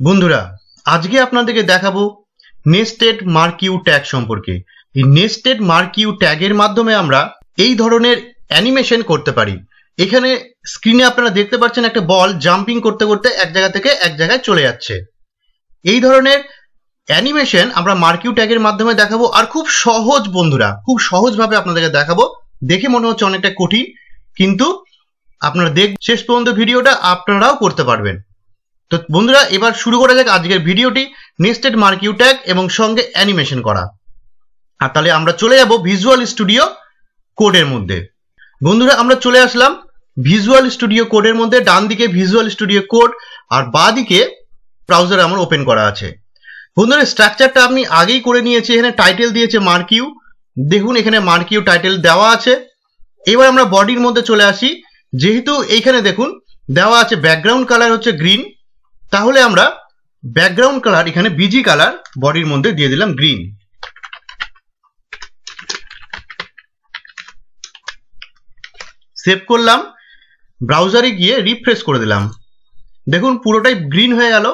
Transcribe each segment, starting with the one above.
বন্ধুরা আজকে আপনাদেরকে দেখাবো নেস্টেড মার্কিউ ট্যাগ সম্পর্কে। এই নেস্টেড মার্কিউ ট্যাগের মাধ্যমে আমরা এই ধরনের অ্যানিমেশন করতে পারি। এখানে স্ক্রিনে আপনারা দেখতে পাচ্ছেন একটা বল জাম্পিং করতে করতে এক জায়গা থেকে এক জায়গায় চলে যাচ্ছে। এই ধরনের অ্যানিমেশন আমরা মার্কিউ ট্যাগের মাধ্যমে দেখাবো, আর খুব সহজ বন্ধুরা, খুব সহজভাবে আপনাদেরকে দেখাবো। দেখে মনে হচ্ছে অনেকটা কঠিন, কিন্তু আপনারা শেষ পর্যন্ত ভিডিওটা আপনারাও করতে পারবেন। তো বন্ধুরা এবার শুরু করা যাক আজকের ভিডিওটি নেস্টেড মার্কিউ ট্যাগ এবং সঙ্গে অ্যানিমেশন করা। আর তাহলে আমরা চলে যাব ভিজুয়াল স্টুডিও কোডের মধ্যে। বন্ধুরা আমরা চলে আসলাম ভিজুয়াল স্টুডিও কোডের মধ্যে। ডান দিকে ভিজুয়াল স্টুডিও কোড আর বাঁ দিকে ব্রাউজার আমার ওপেন করা আছে। বন্ধুরা স্ট্রাকচারটা আমি আগেই করে নিয়েছি। এখানে টাইটেল দিয়েছে মার্কিউ, দেখুন এখানে মার্কিউ টাইটেল দেওয়া আছে। এবার আমরা বডির মধ্যে চলে আসি। যেহেতু এইখানে দেখুন দেওয়া আছে ব্যাকগ্রাউন্ড কালার হচ্ছে গ্রিন, তাহলে আমরা ব্যাকগ্রাউন্ড কালার এখানে বিজি কালার বডির মধ্যে দিয়ে দিলাম গ্রিন। সেভ করলাম, ব্রাউজারে গিয়ে রিফ্রেশ করে দিলাম, দেখুন পুরোটাই গ্রিন হয়ে গেল।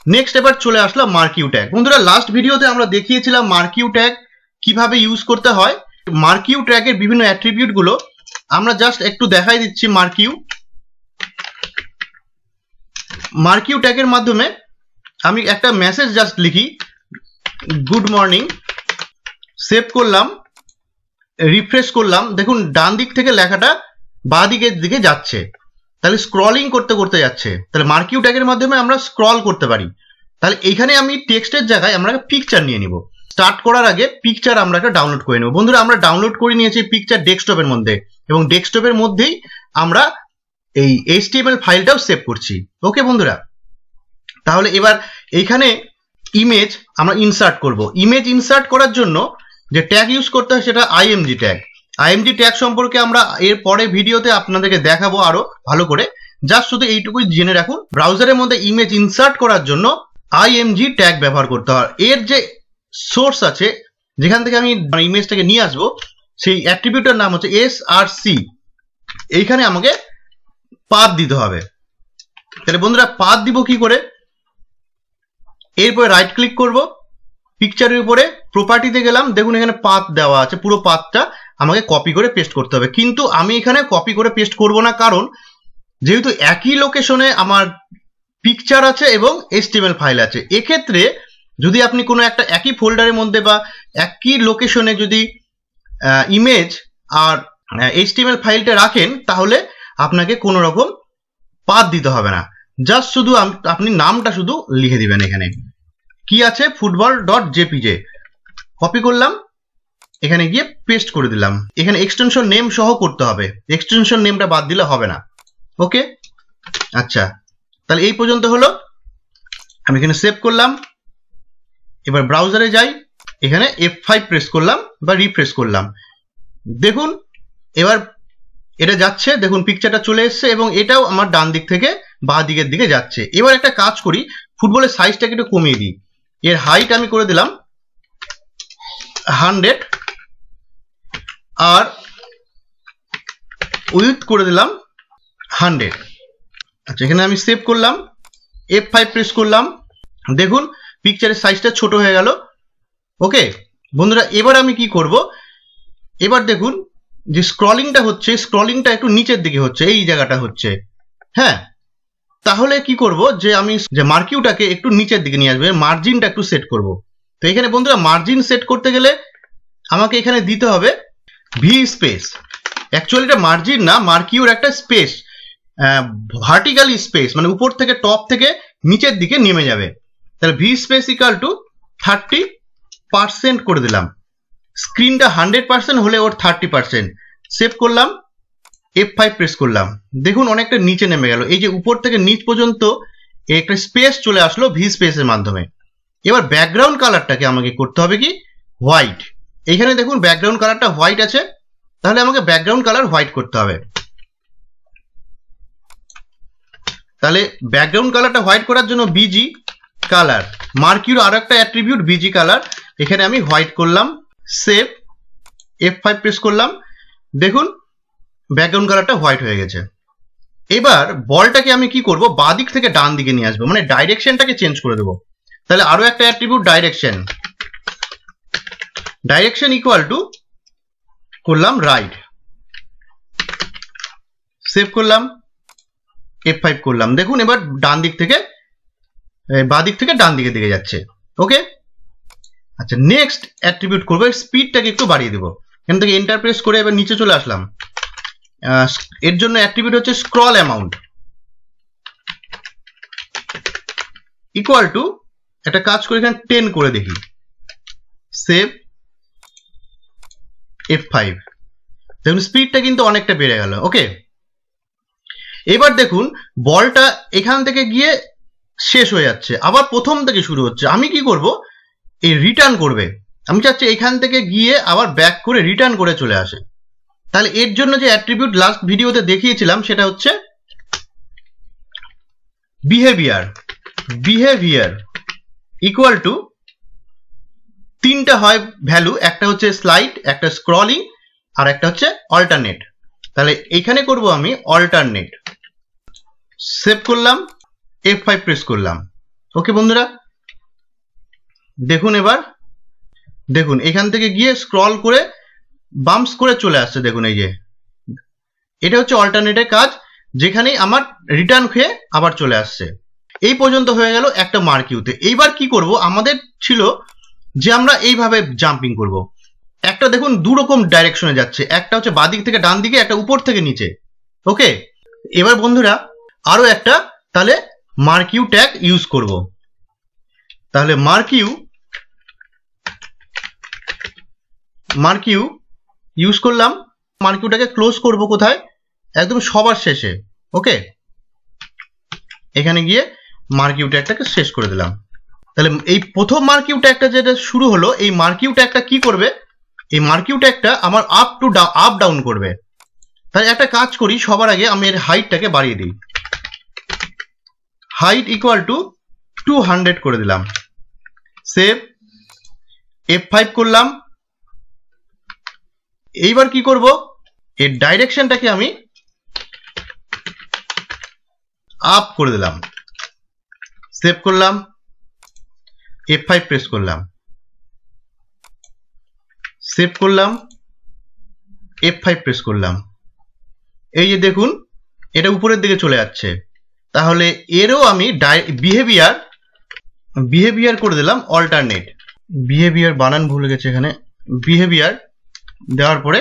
নেক্সট এবার চলে আসলাম মার্কিউ ট্যাগ। বন্ধুরা লাস্ট ভিডিওতে আমরা দেখিয়েছিলাম মার্কিউ ট্যাগ কিভাবে ইউজ করতে হয়। মার্কিউ ট্যাগের বিভিন্ন অ্যাট্রিবিউট গুলো আমরা জাস্ট একটু দেখাই দিচ্ছি। মার্কিউ ট্যাগের মাধ্যমে আমি একটা মেসেজ জাস্ট লিখি, গুড মর্নিং। সেভ করলাম, রিফ্রেশ করলাম, দেখুন ডান দিক থেকে লেখাটা বাঁ দিকের দিকে যাচ্ছে, তাহলে স্ক্রলিং করতে করতে যাচ্ছে। তাহলে মার্কিউ ট্যাগের মাধ্যমে আমরা স্ক্রল করতে পারি। তাহলে এইখানে আমি টেক্সটের জায়গায় আমরা পিকচার নিয়ে নিব। স্টার্ট করার আগে পিকচার আমরা একটা ডাউনলোড করে নেব। বন্ধুরা আমরা ডাউনলোড করে নিয়েছি পিকচার ডেস্কটপের মধ্যে, এবং ডেস্কটপের মধ্যেই আমরা এই HTML ফাইলটাও সেভ করছি। ওকে বন্ধুরা, তাহলে এবার এইখানে ইমেজ আমরা ইনসার্ট করব। ইমেজ ইনসার্ট করার জন্য যে ট্যাগ ইউজ করতে হয় সেটা IMG ট্যাগ। IMG ট্যাগ সম্পর্কে আমরা এর পরে ভিডিওতে আপনাদেরকে দেখাবো আরো ভালো করে। জাস্ট শুধু এইটুকুই জেনে রাখুন, ব্রাউজারের মধ্যে ইমেজ ইনসার্ট করার জন্য IMG ট্যাগ ব্যবহার করতে হয়। এর যে সোর্স আছে, যেখান থেকে আমি ইমেজটাকে নিয়ে আসবো, সেই অ্যাট্রিবিউটের নাম হচ্ছে SRC। এইখানে আমাকে পাথ দিতে হবে। তাহলে বন্ধুরা পাথ দিব কি করে? এরপরে রাইট ক্লিক করব, পিকচারের উপরে প্রপার্টিতে গেলাম, দেখুন এখানে পাথ দেওয়া আছে। পুরো পাথটা আমাকে কপি করে পেস্ট করতে হবে, কিন্তু আমি এখানে কপি করে পেস্ট করব না, কারণ যেহেতু একই লোকেশনে আমার পিকচার আছে এবং HTML ফাইল আছে। এক্ষেত্রে যদি আপনি কোনো একটা একই ফোল্ডারের মধ্যে বা একই লোকেশনে যদি ইমেজ আর HTML ফাইলটা রাখেন, তাহলে আপনাকে কোনো রকম পাথ দিতে হবে না। জাস্ট শুধু আপনি নামটা শুধু লিখে দিবেন। এখানে কি আছে, football.jpg কপি করলাম, এখানে গিয়ে পেস্ট করে দিলাম। এখানে এক্সটেনশন নেম সহ করতে হবে, এক্সটেনশন নেমটা বাদ দিলে হবে না। ওকে, আচ্ছা তাহলে এই পর্যন্ত হলো। আমি এখানে সেভ করলাম, এবার ব্রাউজারে যাই, এখানে F5 প্রেস করলাম বা রিফ্রেশ করলাম, দেখুন এবার এটা যাচ্ছে, দেখুন পিকচারটা চলে এসছে এবং এটাও আমার ডান দিক থেকে বাঁ দিকের দিকে যাচ্ছে। এবার একটা কাজ করি, ফুটবলের সাইজটাকে একটু কমিয়ে দিই। এর হাইট আমি করে দিলাম 100 আর উইডথ করে দিলাম 100। আচ্ছা এখানে আমি সেভ করলাম, F5 প্রেস করলাম, দেখুন পিকচারের সাইজটা ছোট হয়ে গেল। ওকে বন্ধুরা, এবার আমি কি করব, এবার দেখুন যে স্ক্রলিংটা হচ্ছে, স্ক্রলিংটা একটু নিচের দিকে হচ্ছে, এই জায়গাটা হচ্ছে। হ্যাঁ, তাহলে কি করব, যে আমি যে মার্কিউটাকে একটু নিচের দিকে নিয়ে আসবো, মার্জিনটা একটু সেট করব। তো এখানে বন্ধুরা মার্জিন সেট করতে গেলে আমাকে এখানে দিতে হবে ভি স্পেস। অ্যাকচুয়ালি এটা মার্জিন না, মার্কিউর একটা স্পেস, ভার্টিক্যালি স্পেস, মানে উপর থেকে টপ থেকে নিচের দিকে নেমে যাবে। তাহলে ভি স্পেস ইকাল টু 30% করে দিলাম। স্ক্রিনটা 100% হলে ওর 30%। সেভ করলাম, F5 প্রেস করলাম, দেখুন অনেকটা নিচে নেমে গেল। এই যে উপর থেকে নিচ পর্যন্ত একটা স্পেস চলে আসলো ভি স্পেসের মাধ্যমে। এবার ব্যাকগ্রাউন্ড কালারটাকে আমাকে করতে হবে কি, হোয়াইট। এখানে দেখুন ব্যাকগ্রাউন্ড কালারটা হোয়াইট আছে, তাহলে আমাকে ব্যাকগ্রাউন্ড কালার হোয়াইট করতে হবে। তাহলে ব্যাকগ্রাউন্ড কালারটা হোয়াইট করার জন্য বিজি কালার, মার্কিউর আরো একটা অ্যাট্রিবিউট বিজি কালার, এখানে আমি হোয়াইট করলাম। সেভ, F5 প্রেস করলাম, দেখুন ব্যাকগ্রাউন্ড কালারটা হোয়াইট হয়ে গেছে। এবার বলটাকে আমি কি করব, বাঁ দিক থেকে ডান দিকে নিয়ে আসবো, মানে ডাইরেকশনটাকে চেঞ্জ করে দেবো। তাহলে আরো একটা attribute direction, direction equal to করলাম রাইট, সেভ করলাম, F5 করলাম। দেখুন এবার ডান দিক থেকে বাঁ দিক থেকে ডান দিকে দিকে যাচ্ছে। ওকে, আচ্ছা নেক্সট অ্যাট্রিবিউট করবো, স্পিডটাকে একটু বাড়িয়ে দেবো। এখান থেকে এন্টার প্রেস করে এবার নিচে চলে আসলাম। এর জন্য অ্যাট্রিবিউট হচ্ছে স্ক্রল অ্যামাউন্ট ইকুয়াল টু, একটা কাজ করে এখানে 10 করে দেখি, সেভ, F5। দেখুন স্পিডটা কিন্তু অনেকটা বেড়ে গেল। ওকে, এবার দেখুন বলটা এখান থেকে গিয়ে শেষ হয়ে যাচ্ছে, আবার প্রথম থেকে শুরু হচ্ছে। আমি কি করব, এই রিটার্ন করবে, আমি চাচ্ছি এখান থেকে গিয়ে আবার ব্যাক করে রিটার্ন করে চলে আসে। তাহলে এর জন্য যে অ্যাট্রিবিউট লাস্ট ভিডিওতে দেখিয়েছিলাম সেটা হচ্ছে বিহেভিয়ার। বিহেভিয়ার ইকুয়াল টু তিনটা হয় ভ্যালু, একটা হচ্ছে স্লাইড, একটা স্ক্রলিং, আর একটা হচ্ছে অল্টারনেট। তাহলে এখানে করব আমি অল্টারনেট, সেভ করলাম, F5 প্রেস করলাম। ওকে বন্ধুরা, দেখুন এবার দেখুন এখান থেকে গিয়ে স্ক্রল করে বাম্পস করে চলে আসছে। দেখুন এই যে এটা হচ্ছে অল্টারনেটের কাজ, যেখানেই আমার রিটার্ন খেয়ে আবার চলে আসছে। এই পর্যন্ত হয়ে গেল একটা মার্কিউতে। এইবার কি করব, আমাদের ছিল যে আমরা এইভাবে জাম্পিং করব। একটা দেখুন দু রকম ডাইরেকশনে যাচ্ছে, একটা হচ্ছে বাঁদিক থেকে ডান দিকে, একটা উপর থেকে নিচে। ওকে, এবার বন্ধুরা আরো একটা তাহলে মার্কিউ ট্যাগ ইউজ করব। তাহলে মার্কিউ ইউজ করলাম। মার্কিউটাকে ক্লোজ করব কোথায়, একদম সবার শেষে। ওকে, এখানে গিয়ে মার্কিউ ট্যাগটাকে শেষ করে দিলাম। তাহলে এই প্রথম মার্কিউ ট্যাগটা যেটা শুরু হলো, এই মার্কিউ ট্যাগটা কি করবে, এই মার্কিউ ট্যাগটা আমার আপ ডাউন করবে। তাহলে একটা কাজ করি, সবার আগে আমি এর হাইটটাকে বাড়িয়ে দিই, হাইট ইকুয়াল টু 200 করে দিলাম, সেভ, F5 করলাম। এইবার কি করব, এর ডাইরেকশনটাকে আমি আপ করে দিলাম, সেভ করলাম, F5 প্রেস করলাম, সেভ করলাম, F5 প্রেস করলাম। এই যে দেখুন এটা উপরের দিকে চলে যাচ্ছে। তাহলে এরও আমি বিহেভিয়ার করে দিলাম অল্টারনেট। বিহেভিয়ার বানান ভুলে গেছে এখানে, বিহেভিয়ার দেওয়ার পরে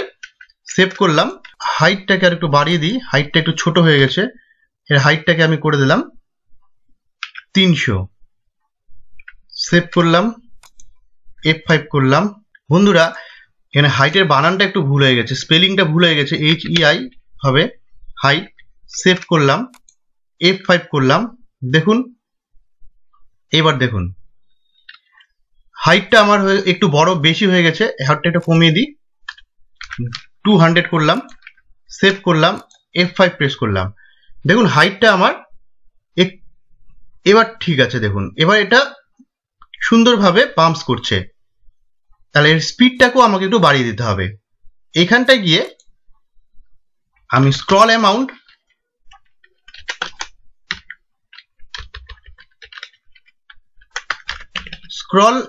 সেভ করলাম। হাইটটাকে আর একটু বাড়িয়ে দিই, হাইটটা একটু ছোট হয়ে গেছে, এর হাইটটাকে আমি করে দিলাম 300, সেভ করলাম, F5 করলাম। বন্ধুরা এখানে হাইটের বানানটা একটু ভুল হয়ে গেছে, স্পেলিংটা ভুল হয়ে গেছে, HEI হবে হাইট, সেভ করলাম, F5 করলাম। দেখুন এবার দেখুন হাইটটা আমার একটু বড় বেশি হয়ে গেছে, হাইটটা একটু কমিয়ে দিই, 200 করলাম, সেভ করলাম, F5 প্রেস করলাম। দেখুন হাইটটা আমার এবার ঠিক আছে। দেখুন এবার এটা সুন্দরভাবে পাম্পস করছে। তাহলে এর স্পিডটাকেও আমাকে একটু বাড়িয়ে দিতে হবে। এখানটায় গিয়ে আমি স্ক্রল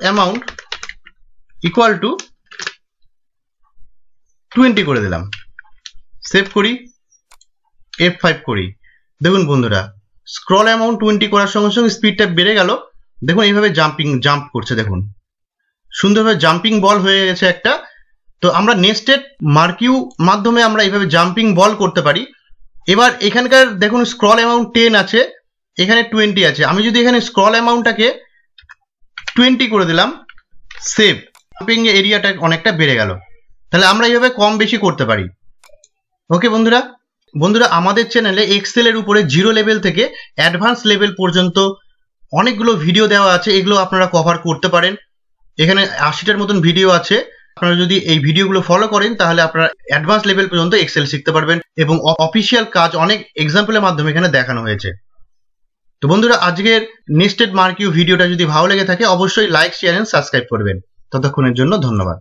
অ্যামাউন্ট ইকুয়াল টু 20 করে দিলাম, সেভ করি, F5 করি। দেখুন বন্ধুরা স্ক্রল অ্যামাউন্ট 20 করার সঙ্গে সঙ্গে স্পিডটা বেড়ে গেল। দেখুন এইভাবে জাম্প করছে, দেখুন সুন্দরভাবে জাম্পিং বল হয়ে গেছে একটা। তো আমরা নেস্টেড মার্কিউ মাধ্যমে আমরা এইভাবে জাম্পিং বল করতে পারি। এবার এখানকার দেখুন স্ক্রল অ্যামাউন্ট 10 আছে, এখানে 20 আছে। আমি যদি এখানে স্ক্রল অ্যামাউন্টটাকে 20 করে দিলাম, সেভ, জাম্পিং এরিয়াটা অনেকটা বেড়ে গেল। তাহলে আমরা এইভাবে কম বেশি করতে পারি। ওকে বন্ধুরা আমাদের চ্যানেলে এক্সেলের উপরে 0 লেভেল থেকে অ্যাডভান্স লেভেল পর্যন্ত অনেকগুলো ভিডিও দেওয়া আছে, এগুলো আপনারা কভার করতে পারেন। এখানে 80টার মতন ভিডিও আছে। আপনারা যদি এই ভিডিওগুলো ফলো করেন তাহলে আপনারা অ্যাডভান্স লেভেল পর্যন্ত এক্সেল শিখতে পারবেন, এবং অফিসিয়াল কাজ অনেক এক্সাম্পলের মাধ্যমে এখানে দেখানো হয়েছে। তো বন্ধুরা আজকের নেস্টেড মার্কিউ ভিডিওটা যদি ভালো লেগে থাকে অবশ্যই লাইক, শেয়ার এন্ড সাবস্ক্রাইব করবেন। ততক্ষণের জন্য ধন্যবাদ।